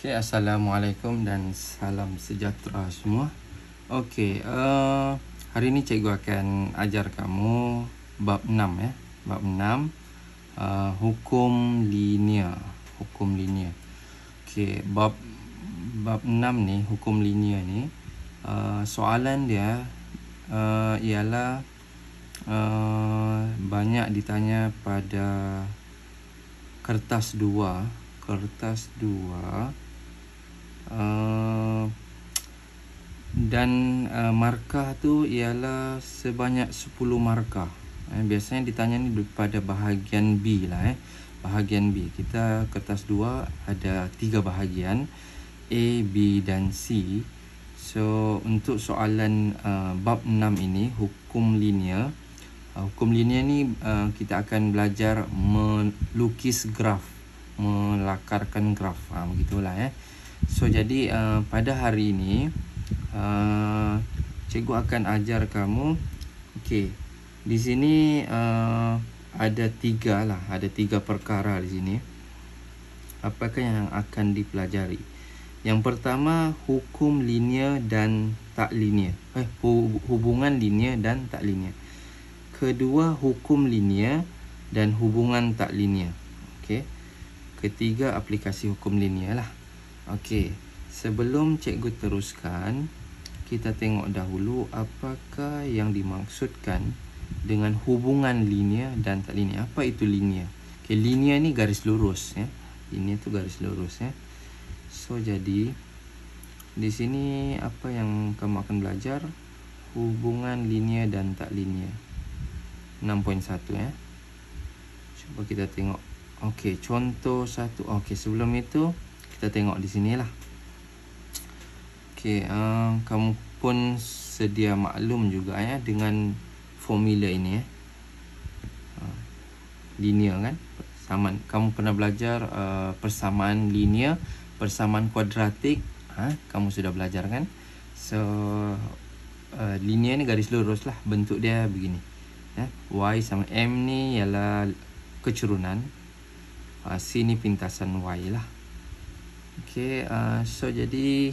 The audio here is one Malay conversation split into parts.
Okay, Assalamualaikum dan salam sejahtera semua. Okay, hari ini cikgu akan ajar kamu bab 6 ya. Bab 6 hukum linear. Hukum linear. Okay, bab 6 ni, hukum linear ni, soalan dia ialah banyak ditanya pada kertas 2. Dan markah tu ialah sebanyak 10 markah. Biasanya ditanya ni pada bahagian B lah. Bahagian B. Kita kertas 2 ada 3 bahagian, A, B dan C. So untuk soalan bab 6 ini, hukum linear. Hukum linear ni kita akan belajar melukis graf, melakarkan graf, begitulah. So jadi pada hari ini cikgu akan ajar kamu. Okey, di sini ada 3 perkara di sini. Apakah yang akan dipelajari? Yang pertama, hukum linear dan tak linear. Hubungan linear dan tak linear. Kedua, hukum linear dan hubungan tak linear. Okey. Ketiga, aplikasi hukum linear lah. Okey, sebelum cikgu teruskan, kita tengok dahulu apakah yang dimaksudkan dengan hubungan linear dan tak linear. Apa itu linear? Okey, linear ni garis lurus ya. Linear tu garis lurus ya. So jadi di sini apa yang kamu akan belajar? Hubungan linear dan tak linear. 6.1 ya. Cuba kita tengok. Okey, contoh 1. Okey, sebelum itu kita tengok di sinilah. Okey, kamu pun sedia maklum juga ya dengan formula ini ya. Linear kan? Persamaan. Kamu pernah belajar persamaan linear, persamaan kuadratik, kamu sudah belajar kan? So linear ni garis lurus lah, bentuk dia begini. Ya, Y sama M ni ialah kecurunan. C ni pintasan Y lah. Okey, so jadi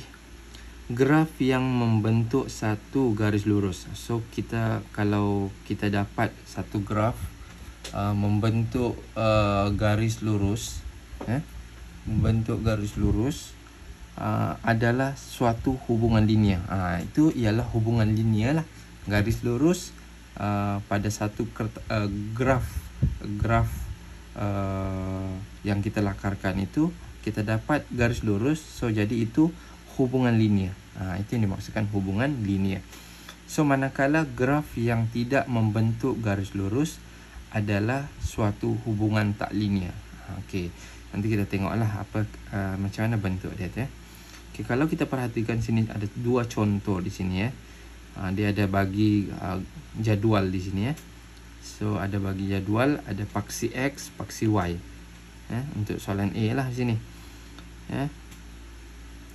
graf yang membentuk satu garis lurus. So kalau kita dapat satu graf membentuk garis lurus, membentuk garis lurus adalah suatu hubungan linear. Itu ialah hubungan linear lah. Garis lurus pada satu graf yang kita lakarkan itu, kita dapat garis lurus. So jadi itu hubungan linear. Itu yang dimaksudkan hubungan linear. So manakala graf yang tidak membentuk garis lurus adalah suatu hubungan tak linear. Okey, nanti kita tengoklah apa macam mana bentuk dia tu ya. Okey, kalau kita perhatikan sini ada 2 contoh di sini ya. Dia ada bagi jadual di sini ya. So ada bagi jadual, ada paksi X, paksi Y. Untuk soalan A lah di sini.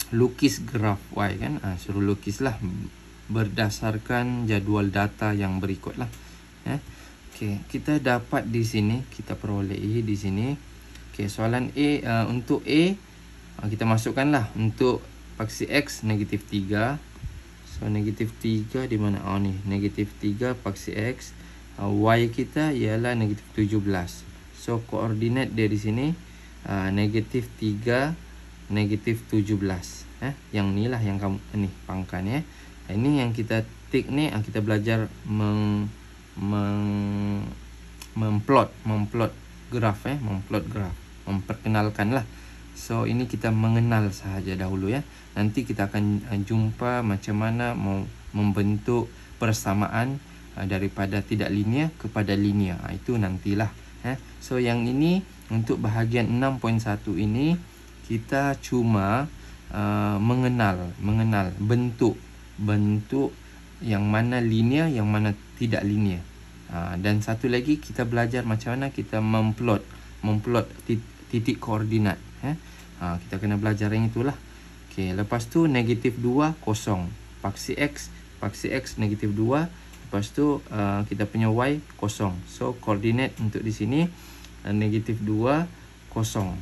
Lukis graf Y kan. Suruh lukislah berdasarkan jadual data yang berikutlah. Okey, kita dapat di sini, kita peroleh di sini. Okey, soalan A, untuk A kita masukkanlah untuk paksi X negatif 3. So negatif 3 di mana? Ni negatif 3 paksi X. Y kita ialah negatif 17. So koordinat dia di sini negatif 3, negatif 17. Yang ni lah yang kamu ni pangkan ya. Ini yang kita tik ni, kita belajar memplot graf memplot graf, memperkenalkan lah. So ini kita mengenal sahaja dahulu ya. Nanti kita akan jumpa macam mana membentuk persamaan daripada tidak linear kepada linear. Itu nantilah. So yang ini untuk bahagian 6.1 ini kita cuma mengenal bentuk yang mana linear, yang mana tidak linear. Dan satu lagi kita belajar macam mana kita memplot titik koordinat. Kita kena belajar yang itulah. Okey, lepas tu negatif 2 kosong. Paksi X negatif 2. Lepas tu kita punya Y kosong. So koordinat untuk di sini negatif 2 kosong.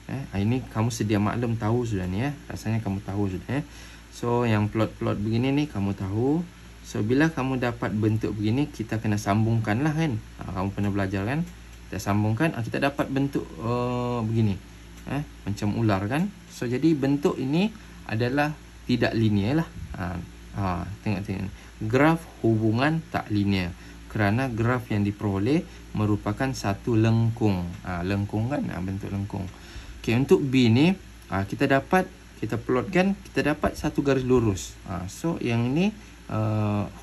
Ini kamu sedia maklum tahu sudah ni rasanya kamu tahu sudah So yang plot-plot begini ni kamu tahu. So bila kamu dapat bentuk begini, kita kena sambungkan lah kan. Kamu pernah belajar kan, kita sambungkan, kita dapat bentuk begini, macam ular kan. So jadi bentuk ini adalah tidak linear lah. Tengok graf hubungan tak linear, kerana graf yang diperoleh merupakan satu lengkung. Lengkung kan, bentuk lengkung. Okay, untuk B ni kita plotkan, kita dapat satu garis lurus. So yang ini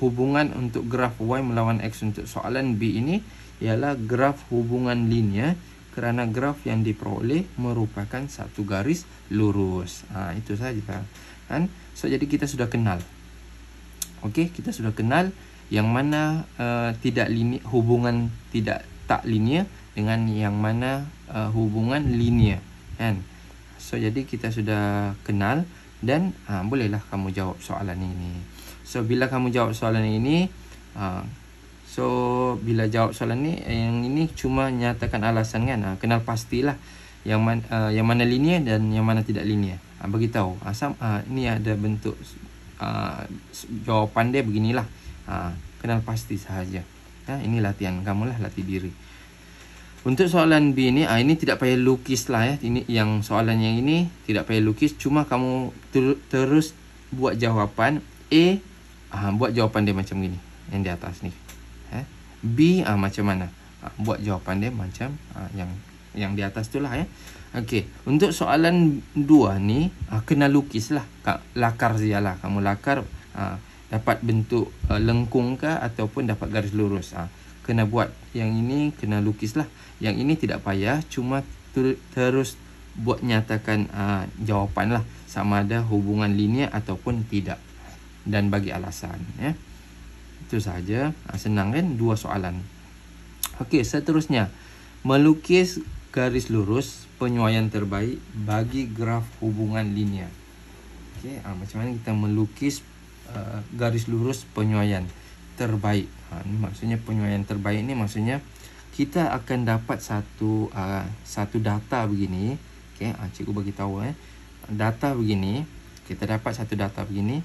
hubungan untuk graf Y melawan X untuk soalan B ini ialah graf hubungan linear, kerana graf yang diperoleh merupakan satu garis lurus. Itu saja kan. So jadi kita sudah kenal. Okey, kita sudah kenal yang mana tidak linear, hubungan tak linear, dengan yang mana hubungan linear kan. So jadi kita sudah kenal, dan bolehlah kamu jawab soalan ini. So bila kamu jawab soalan ini, bila jawab soalan ni, yang ini cuma nyatakan alasan kan. Kenal pastilah yang mana linear dan yang mana tidak linear. Beritahu ini ada bentuk jawapan dia beginilah. Kenal pasti sahaja. Ini latihan kamu lah, latih diri. Untuk soalan B ni, ini tidak payah lukis lah ya. Ini yang soalan yang ini tidak payah lukis, cuma kamu terus buat jawapan. Buat jawapan dia macam gini, yang di atas ni. B macam mana? Buat jawapan dia macam yang di atas tu lah ya. Okey, untuk soalan 2 ni kena lukis lah. Lakar sajalah. Kamu lakar, dapat bentuk lengkung ke ataupun dapat garis lurus. Kena buat yang ini, kena lukis lah. Yang ini tidak payah, cuma terus buat nyatakan jawapan lah, sama ada hubungan linear ataupun tidak, dan bagi alasan ya. Itu saja. Senang kan, 2 soalan. Okey, seterusnya melukis garis lurus penyuaian terbaik bagi graf hubungan linear. Okey, macam mana kita melukis garis lurus penyuaian terbaik. Ini maksudnya penyuaian terbaik ni maksudnya kita akan dapat satu data begini. Okey, cikgu bagi tahu data begini. Kita dapat satu data begini.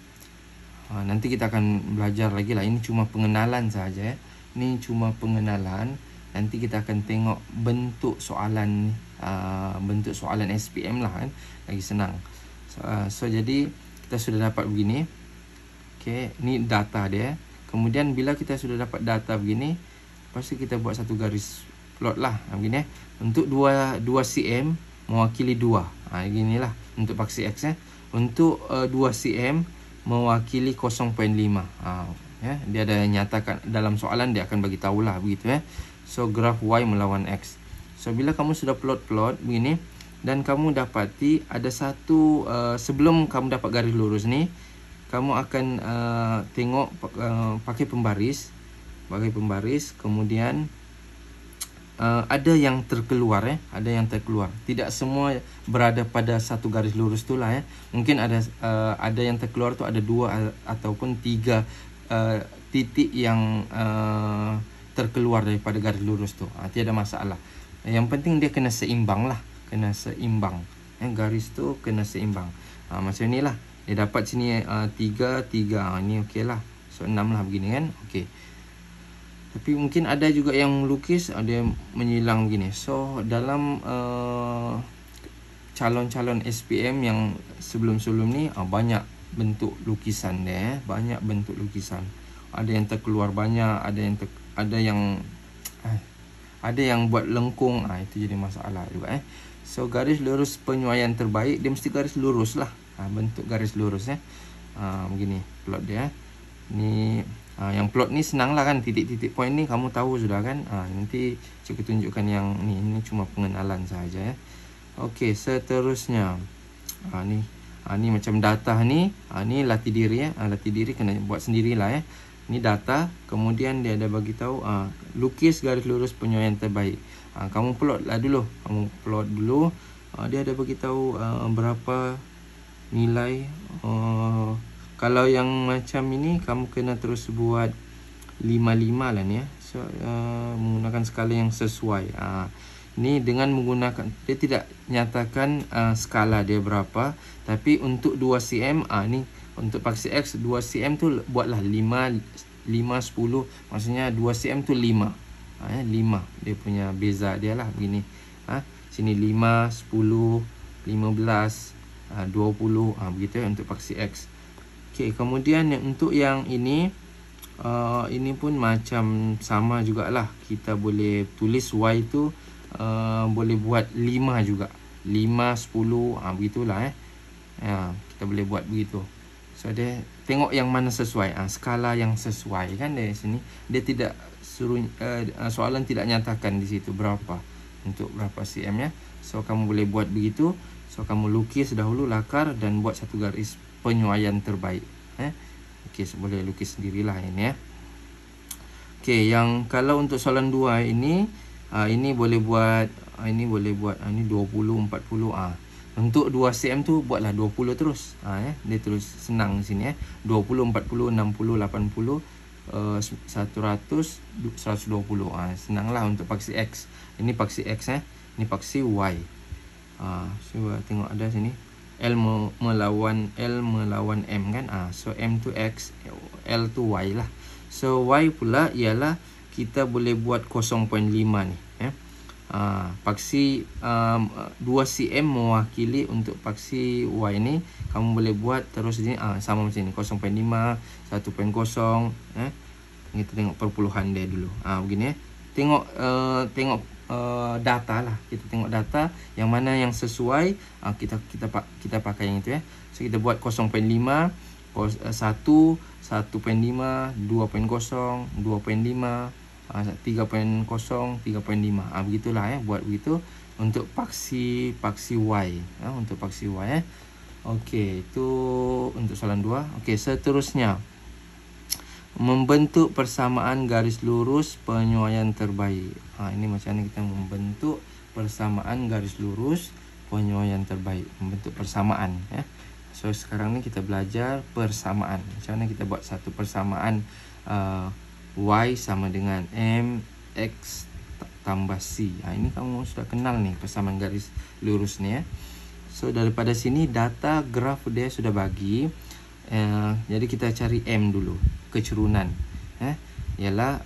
Nanti kita akan belajar lagi lah. Ini cuma pengenalan saja. Ini cuma pengenalan. Nanti kita akan tengok bentuk soalan SPM lah kan. Lagi senang. So jadi kita sudah dapat begini. Okey, ini data dia. Kemudian bila kita sudah dapat data begini, lepas tu kita buat satu garis plot lah begini. Untuk 2 cm mewakili 2. Beginilah untuk paksi X Untuk 2 cm mewakili 0.5. Dia ada nyatakan dalam soalan, dia akan bagi tahulah begitu So graf Y melawan X. So bila kamu sudah plot begini, dan kamu dapati ada satu sebelum kamu dapat garis lurus ni, kamu akan tengok pakai pembaris, kemudian ada yang terkeluar ada yang terkeluar. Tidak semua berada pada satu garis lurus tu lah Mungkin ada yang terkeluar tu ada 2 ataupun 3 titik yang terkeluar daripada garis lurus tu. Tiada masalah. Yang penting dia kena seimbang lah, garis tu kena seimbang. Macam inilah. Dia dapat sini 3. Ini okey lah. So 6 lah begini kan. Okey. Tapi mungkin ada juga yang lukis, dia menyilang begini. So dalam calon-calon SPM yang sebelum-sebelum ni, banyak bentuk lukisan dia. Banyak bentuk lukisan. Ada yang terkeluar banyak, ada yang buat lengkung. Itu jadi masalah juga So garis lurus penyuaian terbaik, dia mesti garis lurus lah. Bentuk garis lurus begini plot dia. Ni yang plot ni senang lah kan. Titik-titik point ni kamu tahu sudah kan. Nanti cikgu tunjukkan yang ni. Ini cuma pengenalan sahaja Okey, seterusnya ni macam data ni. Ni latih diri latih diri kena buat sendirilah Ni data. Kemudian dia ada bagi tahu lukis garis lurus penyuaian terbaik. Kamu plot lah dulu. Dia ada bagi tahu berapa nilai. Kalau yang macam ini kamu kena terus buat 5-5 lah ni So menggunakan skala yang sesuai. Ni dengan menggunakan, dia tidak nyatakan skala dia berapa, tapi untuk 2 cm ni untuk paksi X 2 cm tu buatlah 5 10, maksudnya 2 cm tu 5. 5 dia punya beza dia lah begini. Sini 5 10 15 20 begitu untuk paksi X. Okey, kemudian untuk yang ini pun macam sama jugalah. Kita boleh tulis Y tu boleh buat 5 juga. 5 10 begitulah kita boleh buat begitu. So dia tengok yang mana sesuai, skala yang sesuai kan dari sini. Dia tidak suruh soalan tidak nyatakan di situ berapa untuk berapa cm ya. So kamu boleh buat begitu. So kamu lukis dahulu lakar dan buat satu garis penyesuaian terbaik. Okey, boleh lukis sendirilah ini ya. Okey, yang kalau untuk soalan 2 ini boleh buat ini 20 40 untuk 2 cm tu buatlah 20 terus. Dia terus senang di sini 20 40 60 80 100 120. Senanglah untuk paksi X. Ini paksi X ini paksi Y. Cuba tengok ada sini L melawan M kan. So M tu X, L tu Y lah. So Y pula ialah kita boleh buat 0.5 ni paksi 2 cm mewakili untuk paksi Y ni. Kamu boleh buat terus ni sama macam ni 0.5 1.0 kita tengok perpuluhan dia dulu begini tengok data lah. Kita tengok data yang mana yang sesuai, kita pakai yang itu So kita buat 0.5 1 1.5 2.0 2.5 3.0 3.5 begitulah buat begitu untuk paksi Y untuk paksi Y Okey, itu untuk soalan 2. Okey, seterusnya membentuk persamaan garis lurus penyesuaian terbaik. Ini macam mana kita membentuk persamaan garis lurus penyesuaian terbaik, membentuk persamaan So sekarang ni kita belajar persamaan. Macam mana kita buat satu persamaan Y sama dengan MX tambah C. Ini kamu sudah kenal nih persamaan garis lurus ni So daripada sini data graf dia sudah bagi. Jadi kita cari M dulu, kecerunan. Ialah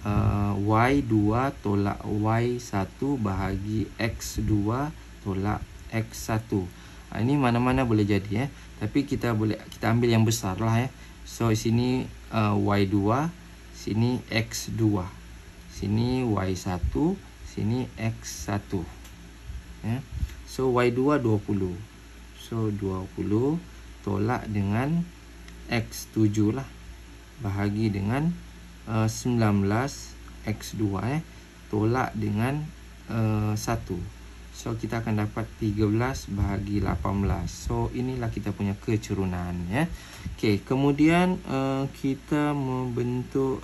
Y2 tolak Y1 bahagi X2 tolak X1. Ini mana-mana boleh jadi tapi kita ambil yang besar lah So sini Y2, sini X2, sini Y1, sini X1 So Y2 20. So 20 tolak dengan X7 lah bahagi dengan 19 X2 tolak dengan 1. So kita akan dapat 13 bahagi 18. So inilah kita punya kecerunan Okey, kemudian kita membentuk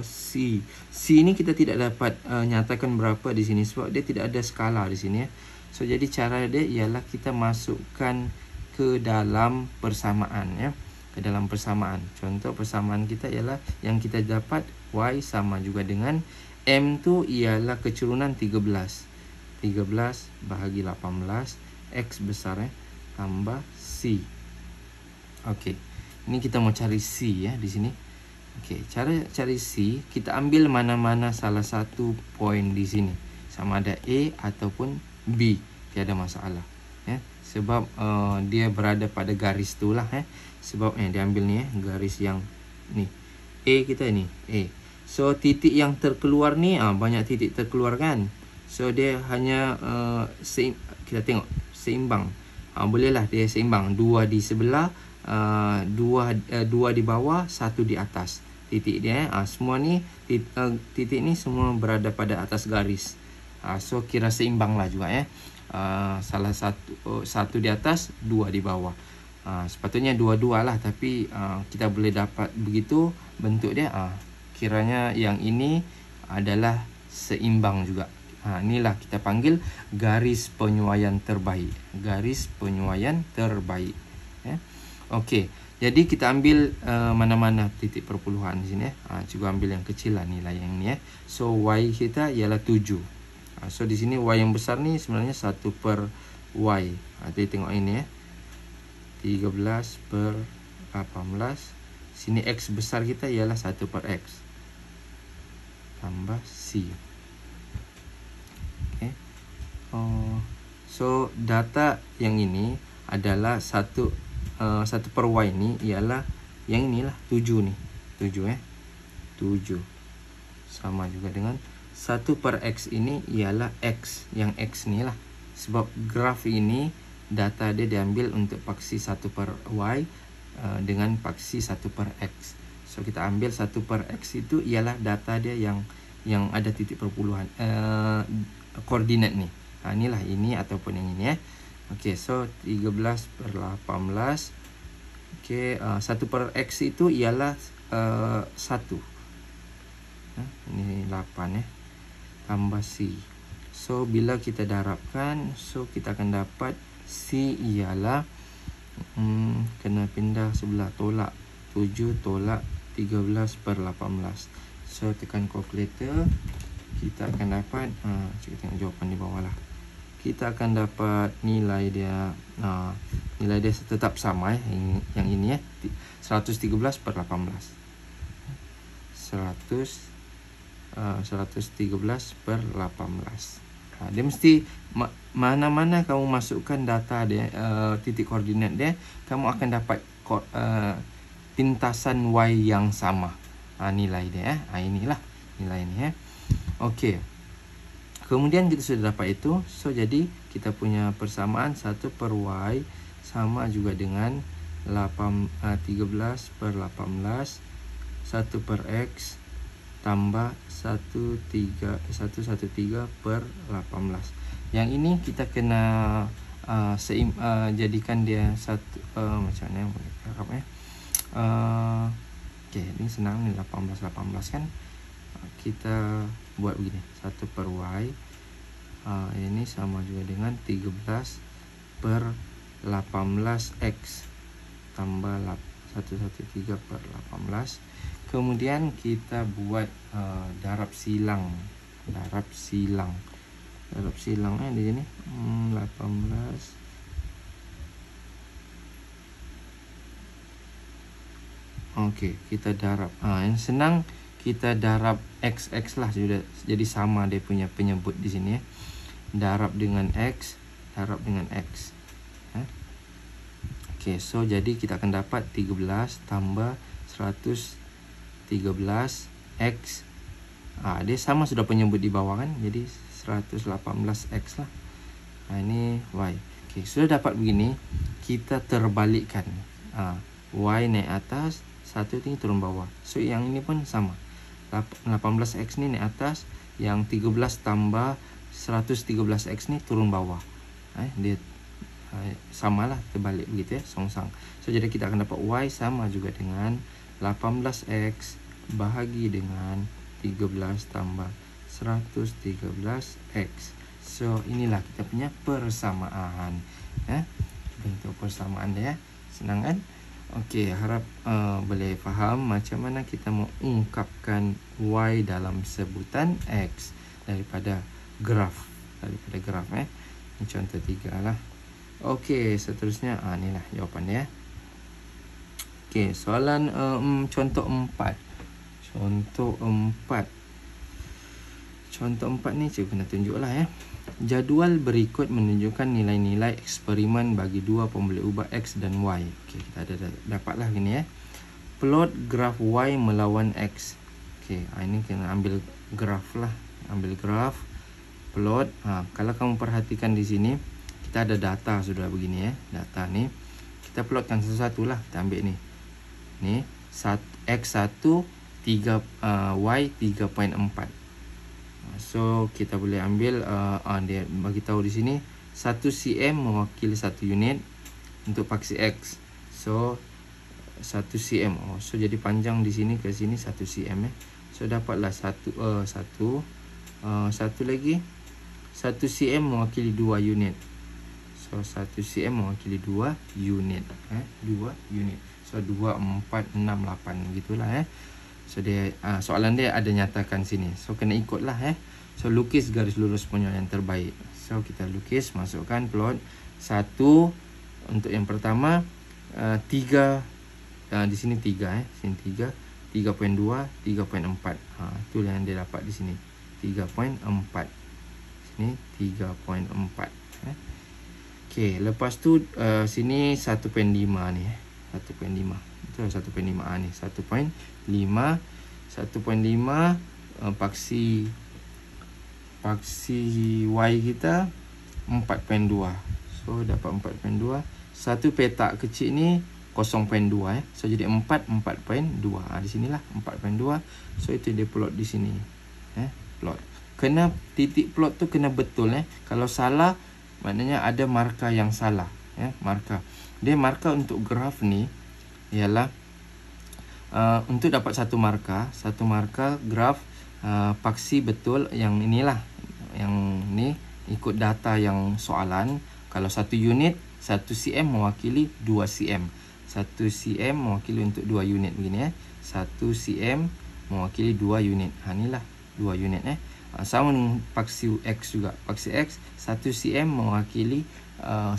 C. C ni kita tidak dapat nyatakan berapa di sini sebab dia tidak ada skala di sini So jadi cara dia ialah kita masukkan ke dalam persamaan ke dalam persamaan. Contoh persamaan kita ialah yang kita dapat Y sama juga dengan M tu ialah kecerunan 13 bahagi 18 X besar tambah C. Okey, ini kita mau cari C di sini. Okey, cara cari C kita ambil mana-mana salah satu poin di sini, sama ada A ataupun B, tiada masalah sebab dia berada pada garis tu lah sebab dia ambil ni garis yang ni A kita ni A. So titik yang terkeluar ni banyak titik terkeluar kan. So dia hanya kita tengok seimbang. Bolehlah dia seimbang, 2 di sebelah, 2 di bawah, 1 di atas. Titik dia semua ni titik ni semua berada pada atas garis. So kira seimbang lah juga salah satu di atas, 2 di bawah. Sepatutnya 2-2 lah, tapi kita boleh dapat begitu bentuk dia. Kiranya yang ini adalah seimbang juga. Inilah kita panggil garis penyesuaian terbaik. Garis penyesuaian terbaik. Okey, jadi kita ambil mana-mana titik perpuluhan di sini. Cuba ambil yang kecil lah nilai yang ni So Y kita ialah 7. So di sini Y yang besar ni sebenarnya 1 per Y. Jadi tengok ini 13 per 18. Sini X besar kita ialah 1 per X tambah C. Okay. So data yang ini adalah 1 per Y ni ialah yang inilah 7 nih. 7 7. Sama juga dengan 1 per X ini ialah X. Yang X ni lah. Sebab graf ini data dia diambil untuk paksi 1 per Y dengan paksi 1 per X. So kita ambil 1 per X itu ialah data dia yang ada titik perpuluhan koordinat ni. Inilah ini ataupun yang ini Okey, so 13 per 18. Okey, 1 per X itu ialah 1. Ini 8 tambah C. So bila kita darabkan, so kita akan dapat C ialah kena pindah sebelah, tolak 7 tolak 13 per 18. So tekan calculator, kita akan dapat kita tengok jawapan di bawah lah. Kita akan dapat nilai dia tetap sama yang ini 113 per 18. 113 per 18. Dia mesti mana-mana kamu masukkan data dia, titik koordinat dia, kamu akan dapat pintasan Y yang sama. Nilai dia inilah nilai ini Okey. Kemudian kita sudah dapat itu. So jadi kita punya persamaan 1 per Y sama juga dengan 13 per 18 1 per X tambah 113 per 18. Yang ini kita kena jadikan dia satu macam mana boleh harap okey, ini senang ni 18 kan. Kita buat begini, 1 per Y ini sama juga dengan 13 per 18X tambah 113 per 18. Kemudian kita buat darab silang di sini 18. Okey, kita darab. Yang senang kita darab x lah, sudah jadi sama dia punya penyebut di sini Darab dengan x, darab dengan x. Okey, so jadi kita akan dapat 13 tambah 113 X. Dia sama sudah penyebut di bawah kan. Jadi 118 X lah. Ini Y. Okey, sudah dapat begini, kita terbalikkan. Y naik atas, 1 ini turun bawah. So yang ini pun sama. 18X ni naik atas, yang 13 tambah 113X ni turun bawah. Dia samalah, terbalik begitu songsang. So jadi kita akan dapat Y sama juga dengan 18X bahagi dengan 13 tambah 113X. So inilah kita punya persamaan. Bentuk persamaan dia senang kan? Okey, harap boleh faham macam mana kita mau ungkapkan Y dalam sebutan X daripada graf. Ini contoh 3 lah. Okey, seterusnya inilah jawapan dia. Okey, soalan contoh 4. Contoh 4 ni cikgu nak tunjuklah Jadual berikut menunjukkan nilai-nilai eksperimen bagi dua pemboleh ubah X dan Y. Okey, kita ada dapatlah gini Plot graf Y melawan X. Okey, ini kena ambil graf lah. Ambil graf, plot. Kalau kamu perhatikan di sini, kita ada data sudah begini Data ni kita plotkan satu-satu lah. Kita ambil ni. X1 3 Y 3.4. So kita boleh ambil dia bagi tahu di sini 1 cm mewakili 1 unit untuk paksi X. So 1 cm. So jadi panjang di sini ke sini 1 cm So dapatlah satu lagi 1 cm mewakili 2 unit. So 1 cm mewakili 2 unit. 2 unit. So 2, 4, 6, 8 begitulah So dia soalan dia ada nyatakan sini. So kena ikutlah So lukis garis lurus penyuaian terbaik. So kita lukis, masukkan plot 1 untuk yang pertama, 3 di sini 3 sini 3, 3.2, 3.4. Itulah yang dia dapat di sini. 3.4. Sini 3.4. Okey, lepas tu sini 1.5 ni 1.5. Betul 1.5 ni. 1.5 paksi Y kita 4.2. So dapat 4.2. Satu petak kecil ni 0.2 So jadi 4.2. Di sinilah 4.2. So itu dia plot di sini. Plot. Kena titik plot tu kena betul Kalau salah maknanya ada markah yang salah markah. Dia markah untuk graf ni ialah untuk dapat satu markah graf paksi betul yang inilah. Yang ni ikut data yang soalan. Kalau 1 unit 1 cm mewakili 2 cm. 1 cm mewakili untuk 2 unit begini 1 cm mewakili 2 unit. Inilah 2 unit sama dengan paksi X juga. Paksi X 1 cm mewakili 1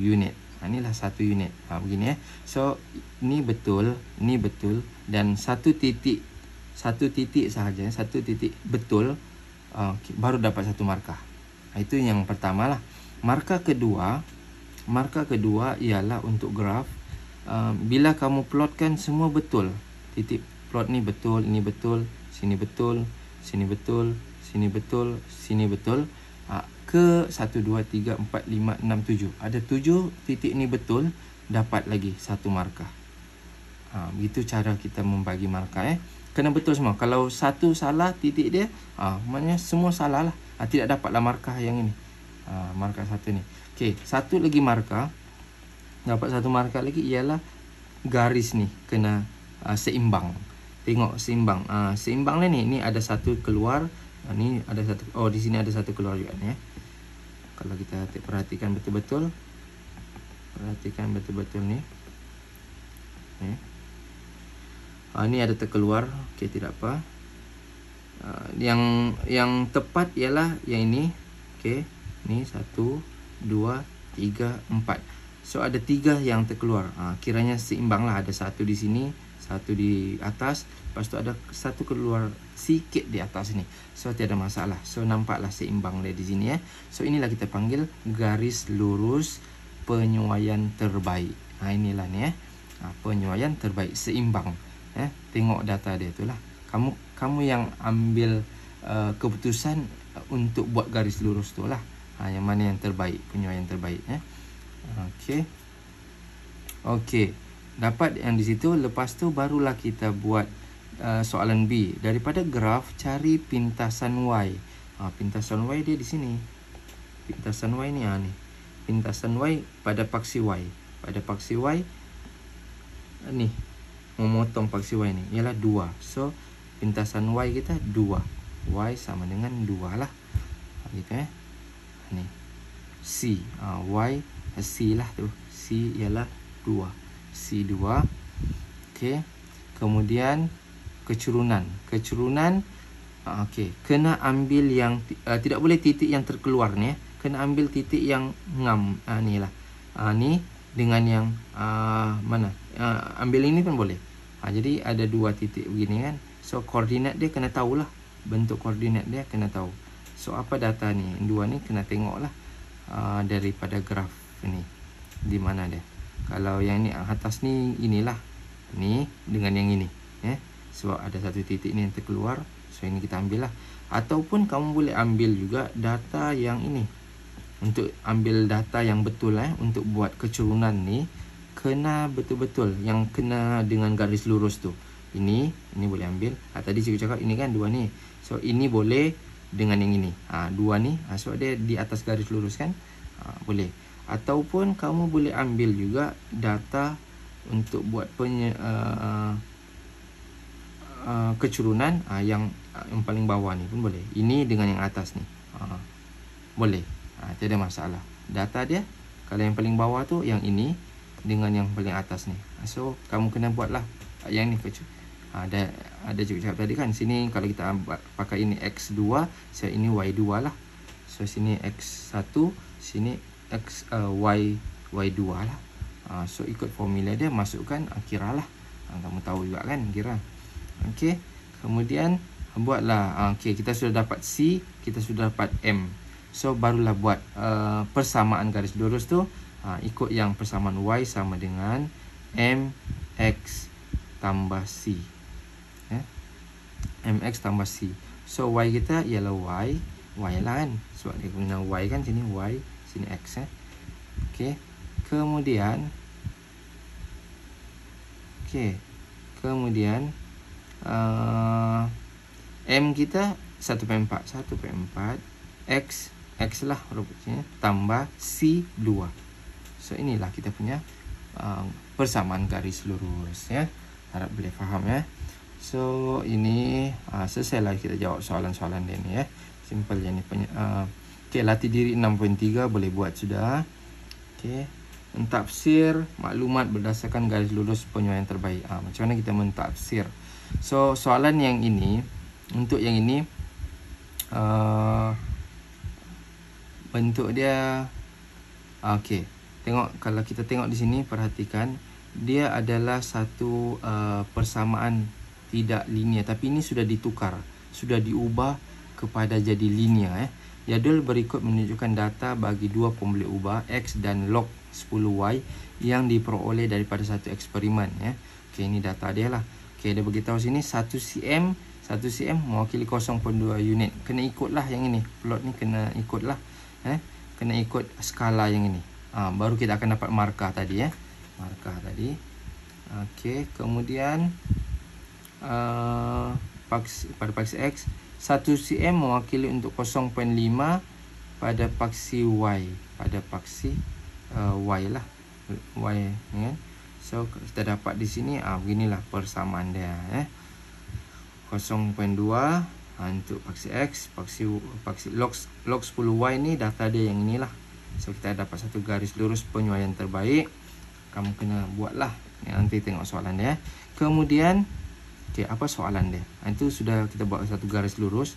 unit. Inilah 1 unit. Begini So ni betul dan satu titik sahaja, satu titik betul baru dapat satu markah. Itu yang pertama lah. Markah kedua ialah untuk graf. Bila kamu plotkan semua betul, titik plot ni betul, ini betul, sini betul, sini betul, sini betul, sini betul, ke 1, 2, 3, 4, 5, 6, 7. Ada 7 titik ni betul, dapat lagi satu markah. Begitu cara kita membagi markah Kena betul semua. Kalau satu salah titik dia, maknanya semua salah lah. Tidak dapatlah markah yang ini. Markah satu ni. Okey, satu lagi markah. Dapat satu markah lagi ialah garis ni kena seimbang. Tengok seimbang. Seimbang lah ni. Ni ada satu keluar. Ni ada satu. Oh, di sini ada satu keluar juga ni Kalau kita perhatikan betul-betul. Perhatikan betul-betul ni. Ni ada terkeluar. Okey, tidak apa. Yang tepat ialah yang ini. Okey, ni 1, 2, 3, 4. So ada 3 yang terkeluar. Kiranya seimbang lah. Ada satu di sini, satu di atas, lepas tu ada satu keluar sikit di atas ni. So tiada masalah. So nampaklah seimbang dia di sini So inilah kita panggil garis lurus penyuaian terbaik. Inilah ni penyuaian terbaik, seimbang. Tengok data dia itulah. Kamu yang ambil keputusan untuk buat garis lurus tu lah. Yang mana yang terbaik, penyuaian terbaik Okey. Dapat yang di situ. Lepas tu barulah kita buat soalan B. Daripada graf cari pintasan Y. Pintasan Y dia di sini. Pintasan Y ni ni. Pintasan Y pada paksi Y. Pada paksi Y ni memotong paksi Y ni ialah 2. So pintasan Y kita 2. Y sama dengan 2 lah. Gitu ni. C. Y C lah tu. C ialah 2. C 2. Okey. Kemudian kecurunan. Okey, kena ambil yang tidak boleh titik yang terkeluar ni Kena ambil titik yang ngam. Ni lah. Ni dengan yang mana? Ambil ini pun boleh. Jadi ada 2 titik begini kan. So koordinat dia kena tahulah. Bentuk koordinat dia kena tahu. So apa data ni? 2 ni kena tengoklah daripada graf ni. Di mana dia? Kalau yang ni atas ni inilah. Ni dengan yang ini. Sebab ada satu titik ni yang terkeluar. So ini kita ambil lah. Ataupun kamu boleh ambil juga data yang ini. Untuk ambil data yang betul untuk buat kecurunan ni kena betul-betul yang kena dengan garis lurus tu. Ini boleh ambil. Tadi cikgu cakap ini kan 2 ni. So ini boleh dengan yang ini. 2 ni. So dia di atas garis lurus kan. Boleh. Ataupun kamu boleh ambil juga data untuk buat kecurunan yang paling bawah ni pun boleh. Ini dengan yang atas ni. Boleh. Tiada masalah. Data dia kalau yang paling bawah tu yang ini dengan yang paling atas ni. So kamu kena buatlah yang ni Ada cakap tadi kan, sini kalau kita pakai ini X2, so ini Y2 lah. So sini X1, sini Y2 lah. So ikut formula dia, masukkan kira lah. Kamu tahu juga kan kira. Okey, kemudian buatlah. Okey, kita sudah dapat C, kita sudah dapat M. So barulah buat persamaan garis lurus tu. Ikut yang persamaan Y sama dengan MX tambah C. MX tambah C. So Y kita ialah Y lah kan, sebab dia guna Y kan, sini Y, sini X. Okey, kemudian M kita 1/4 X lah rupanya, tambah C 2. So inilah kita punya persamaan garis lurus ya. Harap boleh faham ya. So ini selesai lah kita jawab soalan-soalan dia ni ya. Simple je ni punya. Okey, latih diri 6.3 boleh buat sudah. Okey, mentafsir maklumat berdasarkan garis lurus penyuaian terbaik. Macam mana kita mentafsir? So soalan yang ini, untuk yang ini bentuk dia okey. Tengok, kalau kita tengok di sini, perhatikan dia adalah satu persamaan tidak linear, tapi ini sudah ditukar, sudah diubah kepada jadi linear. Jadual berikut menunjukkan data bagi dua formula ubah X dan log 10Y yang diperoleh daripada satu eksperimen ya. Okey, ini data dia lah. Okey, dia beritahu sini 1 cm mewakili 0.2 unit. Kena ikutlah yang ini. Plot ni kena ikutlah. Kena ikut skala yang ini. Baru kita akan dapat markah tadi ya. Markah tadi. Okey, kemudian pada paksi X, 1 cm mewakili untuk 0.5 pada paksi Y. Pada paksi Y lah. Y ya. So kita dapat di sini beginilah persamaan dia 0.2 untuk paksi X, paksi log 10Y ni data dia yang inilah. So kita dapat satu garis lurus penyuaian terbaik. Kamu kena buatlah. Nanti tengok soalan dia. Kemudian okey, apa soalan dia? Itu sudah kita buat satu garis lurus.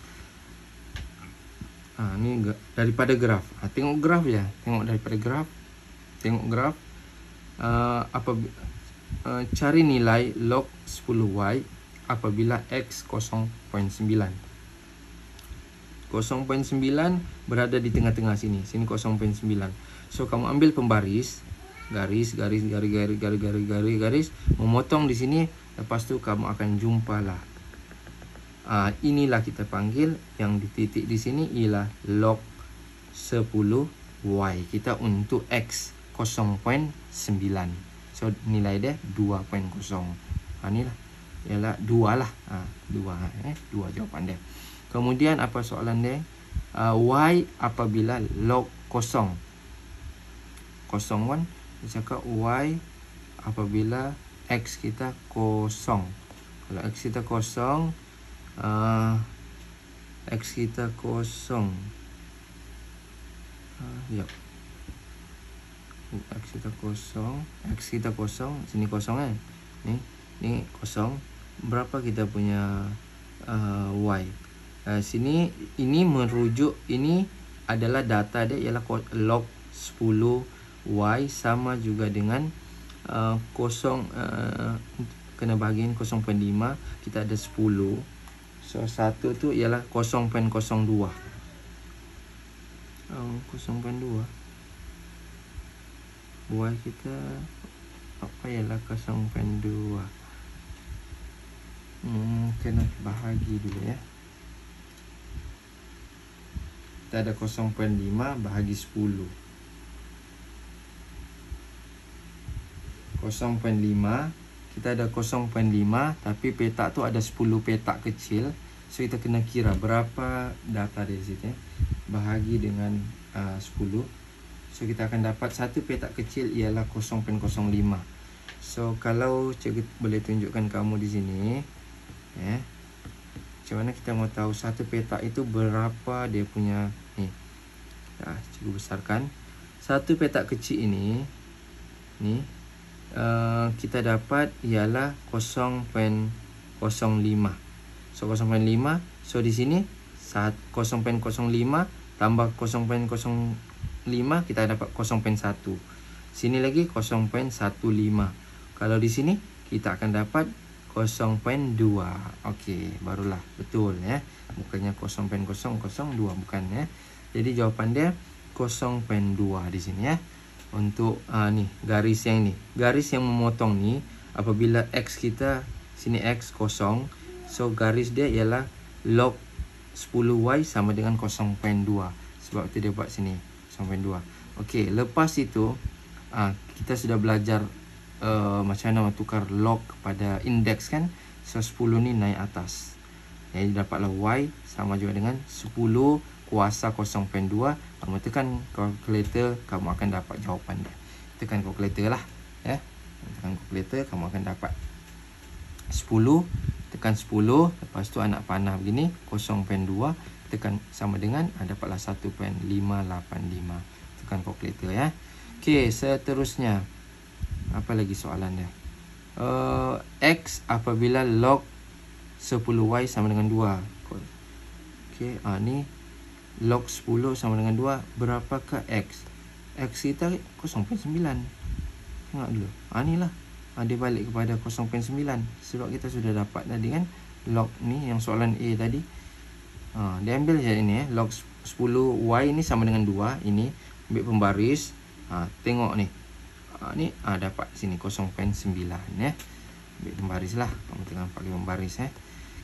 Ni daripada graf. Tengok graf je. Tengok daripada graf. Tengok graf. Cari nilai log 10Y apabila X 0.9. 0.9 berada di tengah-tengah sini. Sini 0.9. So kamu ambil pembaris, garis, memotong di sini. Lepas tu kamu akan jumpalah. Inilah kita panggil yang di titik di sini ialah log 10Y kita untuk X 0.9. So nilai dia 2.0. Inilah ialah 2 lah. 2 jawapan dia. Kemudian apa soalan dia? Y apabila log 0 kan, dia cakap Y apabila X kita 0. Kalau X kita 0, X kita 0. X kita 0, sini 0 kan? Ni 0. Berapa kita punya Y? Sini ini merujuk, ini adalah data dia ialah log 10Y sama juga dengan 0, kena bahagian 0.5, kita ada 10. So 1 tu ialah 0.02. 0.2. Y kita apa ialah 0.2. Kena bahagi dulu ya. Kita ada 0.5 bahagi 10. 0.5, kita ada 0.5, tapi petak tu ada 10 petak kecil. So kita kena kira berapa data dari situ bahagi dengan 10. So kita akan dapat satu petak kecil ialah 0.05. So kalau cikgu boleh tunjukkan kamu di sini macam mana kita mau tahu satu petak itu berapa dia punya ni. Cikgu besarkan. Satu petak kecil ini ni kita dapat ialah 0.05 0.05. So 0.5, so di sini 0.05 tambah 0.05 kita dapat 0.1. Sini lagi 0.15. Kalau di sini kita akan dapat 0.2. Okey, barulah betul ya. Bukannya 0.002, bukan ya. Jadi jawapan dia 0.2 di sini ya. Untuk ni garis yang ni, garis yang memotong ni, apabila x kita sini x kosong, so garis dia ialah log 10y sama dengan 0.2. Sebab itu dia buat sini 0.2. Okey, lepas itu kita sudah belajar macam mana tukar log kepada indeks kan. So 10 ni naik atas, jadi dapatlah y sama juga dengan 10 kuasa 0.2. Kamu tekan kalkulator, kamu akan dapat jawapan dia. Tekan kalkulator lah ya. Tekan kalkulator, kamu akan dapat 10. Tekan 10, lepas tu anak panah begini 0.2, tekan sama dengan dapatlah 1.585. Tekan kalkulator ya. Okey, seterusnya apa lagi soalan dia? X apabila log 10y sama dengan 2. Okey, ni log 10 sama dengan 2, berapakah x? X kita 0.9. Tengok dulu. Ni lah. Dia balik kepada 0.9 sebab kita sudah dapat tadi kan log ni yang soalan A tadi. Dia ambil je ini log 10y ni sama dengan 2. Ini ambil pembaris. Tengok ni. Ni dapat sini 0.9 ya. Ambil pembaris lah. Kamu tengah pakai pembaris ya.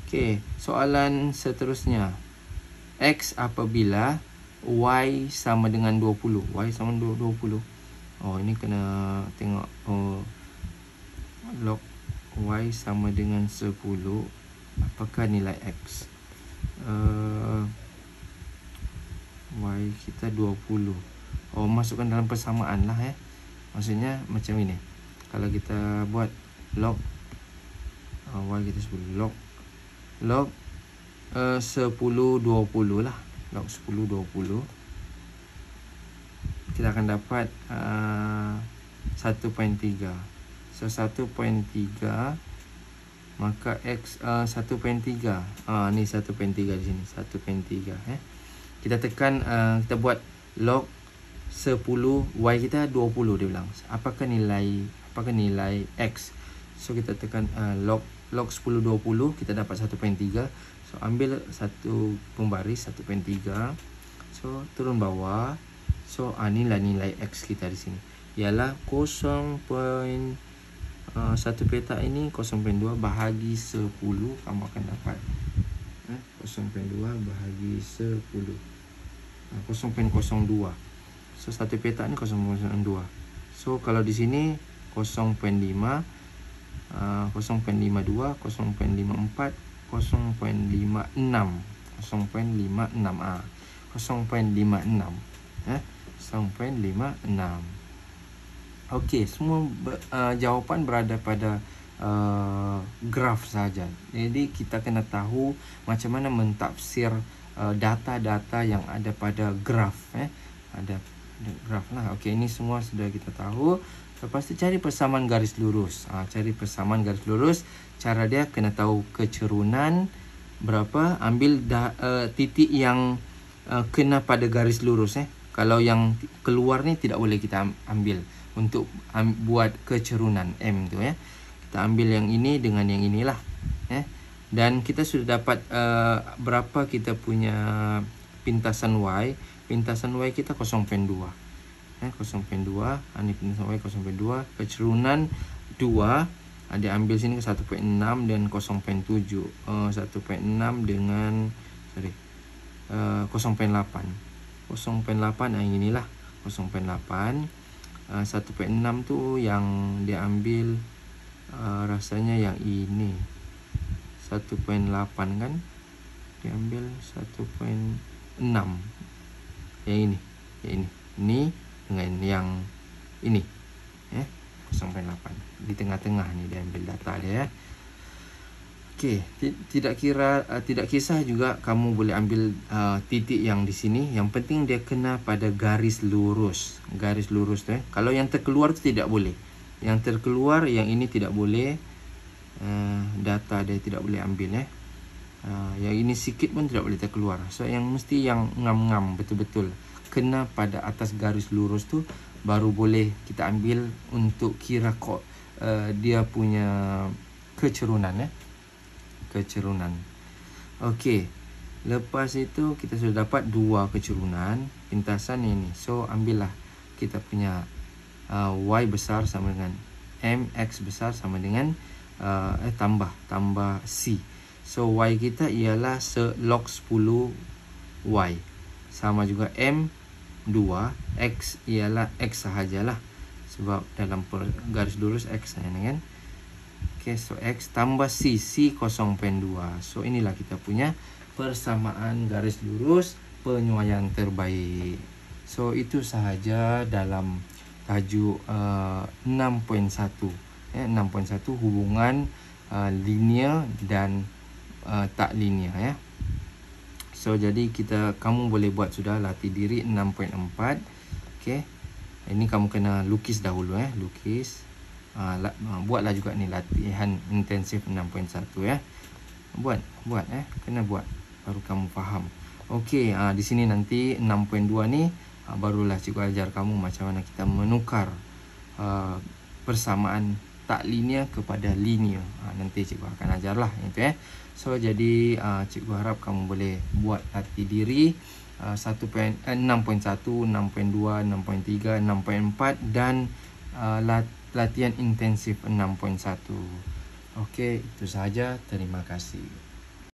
Okey, soalan seterusnya. X apabila y sama dengan 20. Y sama dengan 20. Ini kena tengok. Log y sama dengan 10. Apakah nilai x? Y kita 20. Masukkan dalam persamaan lah ya. Maksudnya macam ini. Kalau kita buat log y kita 10. Log 10 20 lah. Log 10 20. Kita akan dapat 1.3. So 1.3, maka x 1.3. Ni 1.3 di sini. 1.3 ya. Kita tekan kita buat log 10 y kita 20 dia bilang. Apakah nilai x? So kita tekan log 10 20, kita dapat 1.3. So ambil satu pembaris 1.3. So turun bawah. So inilah nilai x kita di sini. Ialah 0.1 petak ini 0.2 bahagi 10. Kamu akan dapat 0.2 bahagi 10. 0.02. So 1 petak ni 0.02. So kalau di sini 0.5, 0.52, 0.54, 0.56, 0.56 0.56. Okey, semua jawapan berada pada graf saja. Jadi kita kena tahu macam mana mentafsir data-data yang ada pada graf ada graf lah. Okey, ini semua sudah kita tahu. Lepas tu cari persamaan garis lurus. Cari persamaan garis lurus. Cara dia kena tahu kecerunan berapa, ambil titik yang kena pada garis lurus Kalau yang keluar ni tidak boleh kita ambil untuk buat kecerunan M tu ya. Kita ambil yang ini dengan yang inilah Dan kita sudah dapat berapa kita punya pintasan Y. Pintasan Y kita 0.2. 0.2. Ini pintasan Y 0.2. Kecerunan 2. Dia ambil sini ke 1.6 dan 0.7. 1.6 dengan 0.8. 0.8 yang inilah 0.8. 1.6 tu yang dia ambil rasanya yang ini 1.8 kan, dia ambil 1.6 yang ini ini dengan yang ini 0.8 di tengah-tengah ni dia ambil data dia Okey, tidak kisah juga kamu boleh ambil titik yang di sini. Yang penting dia kena pada garis lurus. Garis lurus tu Kalau yang terkeluar tu tidak boleh. Yang terkeluar yang ini tidak boleh. data dia tidak boleh ambil yang ini sikit pun tidak boleh terkeluar. So yang mesti yang ngam-ngam betul-betul kena pada atas garis lurus tu baru boleh kita ambil untuk kira dia punya kecerunan kecerunan. Okey, lepas itu kita sudah dapat dua kecerunan pintasan ini. So ambillah kita punya y besar sama dengan mx besar sama dengan tambah c. So y kita ialah log 10 y sama juga m2, x ialah x sahajalah sebab dalam garis lurus x kan. Okay, so x tambah c 0.2. So inilah kita punya persamaan garis lurus penyuaian terbaik. So itu sahaja dalam tajuk 6.1 6.1 hubungan linear dan tak linear So jadi kamu boleh buat sudah latih diri 6.4. Okey. Ini kamu kena lukis dahulu lukis. Buatlah juga ni latihan intensif 6.1 Buat kena buat baru kamu faham. Okey, di sini nanti 6.2 ni barulah cikgu ajar kamu macam mana kita menukar persamaan tak linear kepada linear. Nanti cikgu akan ajarlah itu So jadi cikgu harap kamu boleh buat latih diri 6.1, 6.2, 6.3, 6.4 dan latihan intensif 6.1. Okey, itu sahaja. Terima kasih.